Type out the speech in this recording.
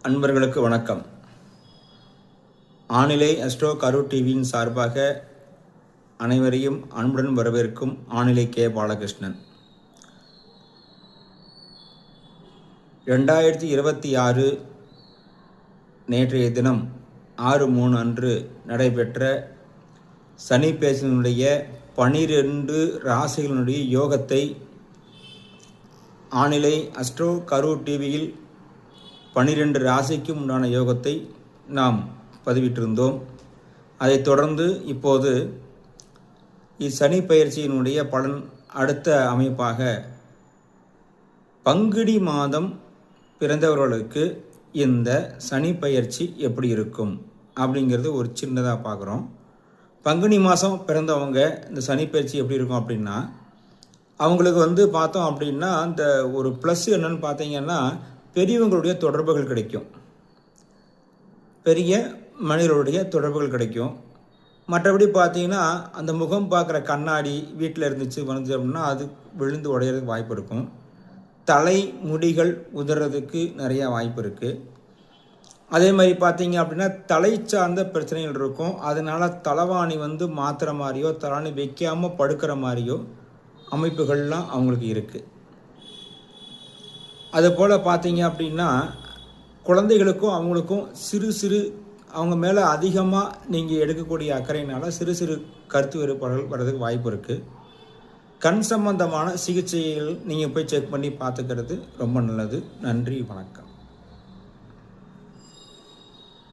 அன்பர்களுக்கு வணக்கம். ஆனிலை அஸ்ட்ரோ கரூர் டிவியின் சார்பாக அனைவரையும் அன்புடன் வரவேற்கும் ஆனிலை கே பாலகிருஷ்ணன். 2026 நேற்றைய தினம் 6/3 அன்று நடைபெற்ற சனி பேச்சினுடைய 12 ராசிகளினுடைய யோகத்தை ஆனிலை அஸ்ட்ரோ கரூர் டிவியில் 12 ராசிக்கும் உண்டான யோகத்தை நாம் பதிவிட்டிருந்தோம். அதைத் தொடர்ந்து இப்போது இச்சனி பயிற்சியினுடைய பலன் அடுத்த அமைப்பாக பங்குனி மாதம் பிறந்தவர்களுக்கு இந்த சனி பயிற்சி எப்படி இருக்கும் அப்படிங்கிறது ஒரு சின்னதாக பார்க்குறோம். பங்குனி மாதம் பிறந்தவங்க இந்த சனி பயிற்சி எப்படி இருக்கும் அப்படின்னா, அவங்களுக்கு பார்த்தோம் அப்படின்னா அந்த ஒரு ப்ளஸ் என்னன்னு பார்த்தீங்கன்னா, பெரியவங்களுடைய தொடர்புகள் கிடைக்கும், பெரிய மனிதர்களுடைய தொடர்புகள் கிடைக்கும். மற்றபடி பார்த்தீங்கன்னா அந்த முகம் பார்க்குற கண்ணாடி வீட்டில் இருந்துச்சு அப்படின்னா அது விழுந்து உடையிறதுக்கு வாய்ப்பு இருக்கும். தலை முடிகள் உதறதுக்கு நிறையா வாய்ப்பு இருக்குது. அதே மாதிரி பார்த்தீங்க அப்படின்னா தலை சார்ந்த பிரச்சனைகள் இருக்கும். அதனால் தலைவாணி மாற்றுற மாதிரியோ தலைவாணி வைக்காமல் படுக்கிற மாதிரியோ அமைப்புகள்லாம் அவங்களுக்கு இருக்குது. அதுபோல் பார்த்தீங்க அப்படின்னா குழந்தைகளுக்கும் அவங்களுக்கும் சிறு அவங்க மேலே அதிகமாக நீங்கள் எடுக்கக்கூடிய அக்கறையினால சிறு கருத்து வேறுபாடுகள் வர்றதுக்கு வாய்ப்பு இருக்குது. கண் சம்பந்தமான சிகிச்சைகள் நீங்கள் போய் செக் பண்ணி பார்த்துக்கிறது ரொம்ப நல்லது. நன்றி, வணக்கம்.